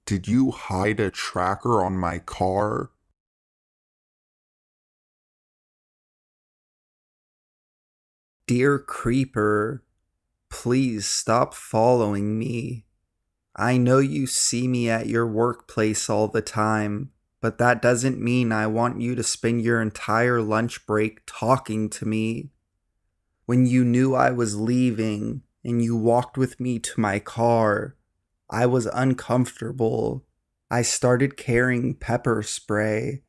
Did you hide a tracker on my car? Dear Creeper, please stop following me. I know you see me at your workplace all the time, but that doesn't mean I want you to spend your entire lunch break talking to me. When you knew I was leaving and you walked with me to my car, I was uncomfortable. I started carrying pepper spray.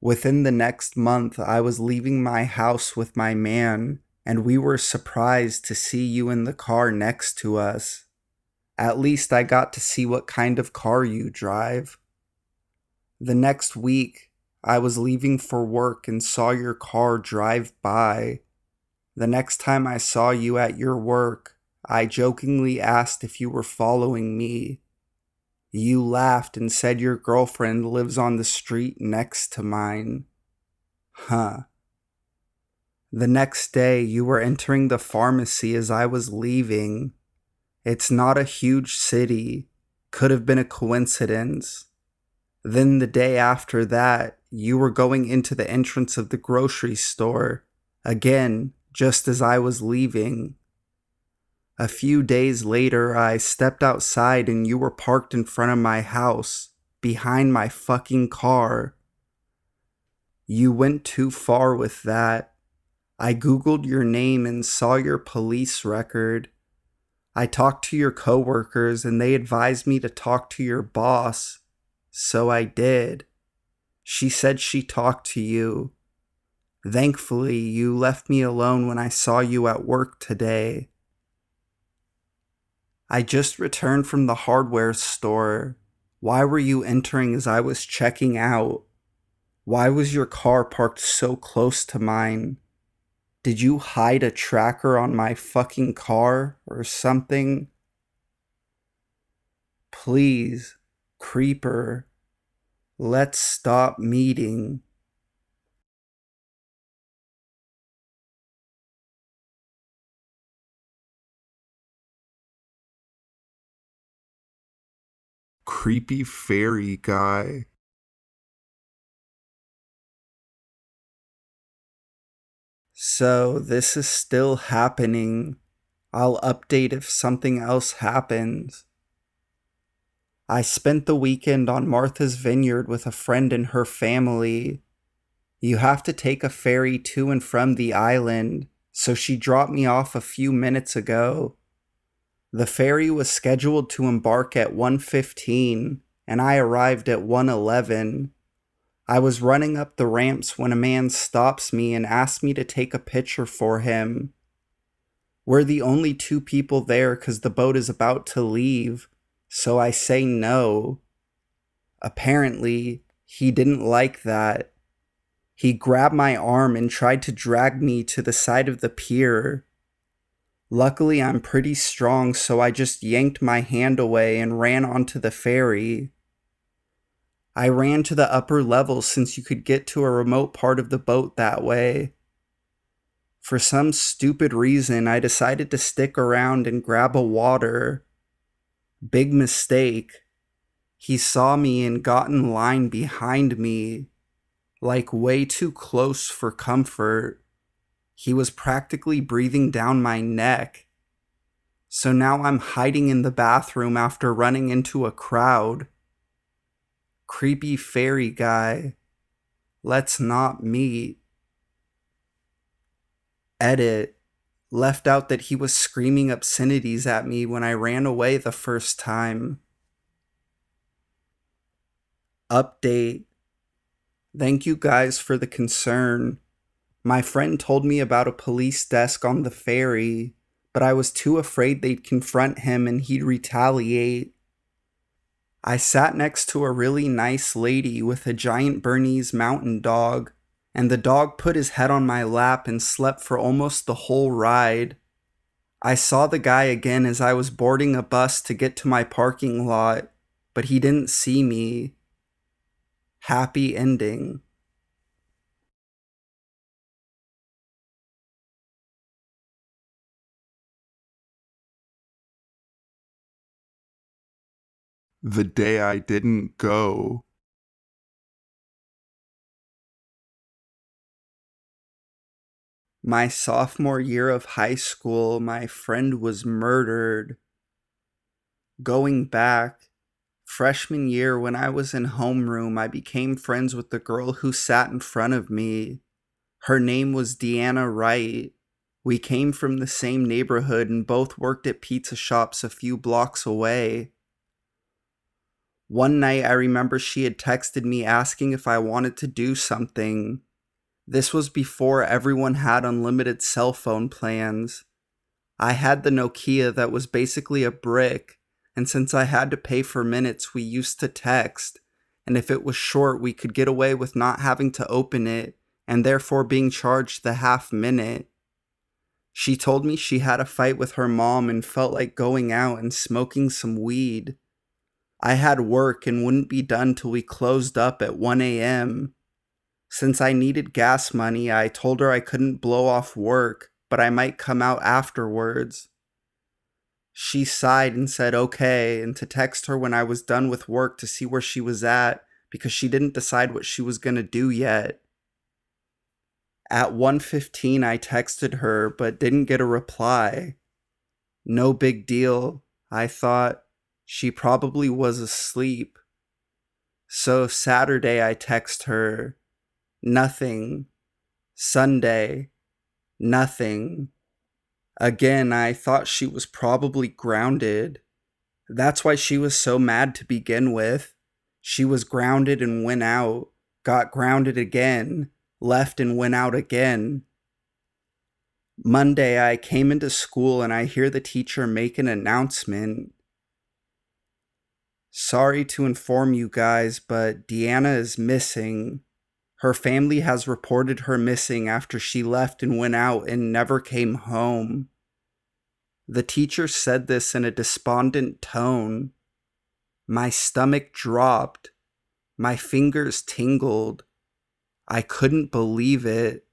Within the next month, I was leaving my house with my man, and we were surprised to see you in the car next to us. At least I got to see what kind of car you drive. The next week, I was leaving for work and saw your car drive by. The next time I saw you at your work, I jokingly asked if you were following me. You laughed and said your girlfriend lives on the street next to mine. Huh. The next day, you were entering the pharmacy as I was leaving. It's not a huge city. Could have been a coincidence. Then the day after that, you were going into the entrance of the grocery store. Again, just as I was leaving. A few days later, I stepped outside and you were parked in front of my house, behind my fucking car. You went too far with that. I googled your name and saw your police record. I talked to your coworkers and they advised me to talk to your boss. So I did. She said she talked to you. Thankfully, you left me alone when I saw you at work today. I just returned from the hardware store. Why were you entering as I was checking out? Why was your car parked so close to mine? Did you hide a tracker on my fucking car or something? Please, Creeper, let's stop meeting. Creepy ferry guy. So this is still happening. I'll update if something else happens. I spent the weekend on Martha's Vineyard with a friend and her family. You have to take a ferry to and from the island, so she dropped me off a few minutes ago. The ferry was scheduled to embark at 1:15, and I arrived at 1:11. I was running up the ramps when a man stops me and asks me to take a picture for him. We're the only two people there because the boat is about to leave, so I say no. Apparently, he didn't like that. He grabbed my arm and tried to drag me to the side of the pier. Luckily, I'm pretty strong, so I just yanked my hand away and ran onto the ferry. I ran to the upper level since you could get to a remote part of the boat that way. For some stupid reason, I decided to stick around and grab a water. Big mistake. He saw me and got in line behind me, like way too close for comfort. He was practically breathing down my neck. So now I'm hiding in the bathroom after running into a crowd. Creepy fairy guy. Let's not meet. Edit. Left out that he was screaming obscenities at me when I ran away the first time. Update. Thank you guys for the concern. My friend told me about a police desk on the ferry, but I was too afraid they'd confront him and he'd retaliate. I sat next to a really nice lady with a giant Bernese mountain dog, and the dog put his head on my lap and slept for almost the whole ride. I saw the guy again as I was boarding a bus to get to my parking lot, but he didn't see me. Happy ending. The day I didn't go. My sophomore year of high school, my friend was murdered. Going back, freshman year when I was in homeroom, I became friends with the girl who sat in front of me. Her name was Deanna Wright. We came from the same neighborhood and both worked at pizza shops a few blocks away. One night I remember she had texted me asking if I wanted to do something. This was before everyone had unlimited cell phone plans. I had the Nokia that was basically a brick, and since I had to pay for minutes, we used to text, and if it was short, we could get away with not having to open it, and therefore being charged the half minute. She told me she had a fight with her mom and felt like going out and smoking some weed. I had work and wouldn't be done till we closed up at 1 a.m. Since I needed gas money, I told her I couldn't blow off work, but I might come out afterwards. She sighed and said okay, and to text her when I was done with work to see where she was at because she didn't decide what she was going to do yet. At 1:15 I texted her but didn't get a reply. No big deal, I thought. She probably was asleep. So Saturday I text her. Nothing. Sunday. Nothing. Again, I thought she was probably grounded. That's why she was so mad to begin with. She was grounded and went out, got grounded again, left and went out again. Monday, I came into school and I hear the teacher make an announcement. Sorry to inform you guys, but Deanna is missing. Her family has reported her missing after she left and went out and never came home. The teacher said this in a despondent tone. My stomach dropped. My fingers tingled. I couldn't believe it.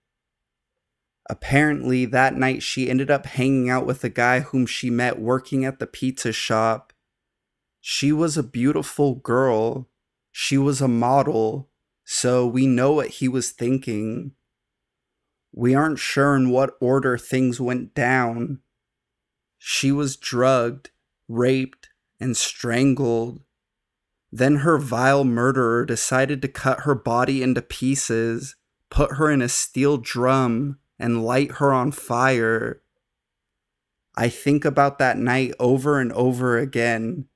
Apparently, that night she ended up hanging out with a guy whom she met working at the pizza shop. She was a beautiful girl. She was a model, so we know what he was thinking. We aren't sure in what order things went down. She was drugged, raped, and strangled. Then her vile murderer decided to cut her body into pieces, put her in a steel drum, and light her on fire. I think about that night over and over again.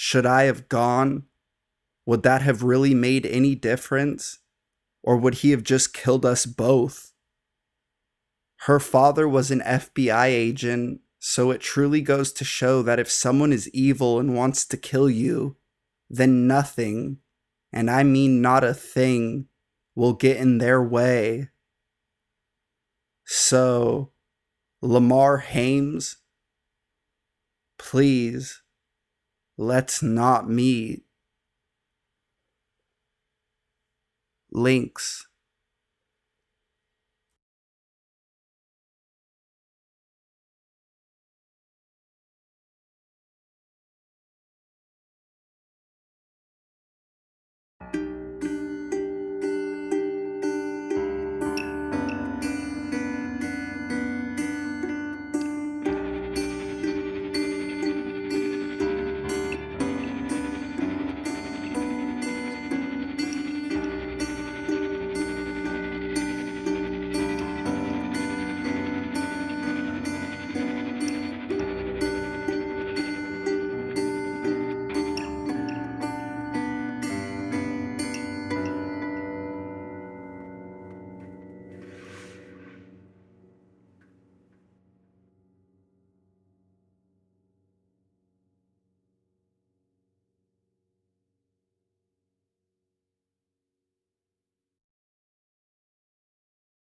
Should I have gone? Would that have really made any difference? Or would he have just killed us both? Her father was an FBI agent, so it truly goes to show that if someone is evil and wants to kill you, then nothing, and I mean not a thing, will get in their way. So, Lamar Hames, please, let's not meet. Links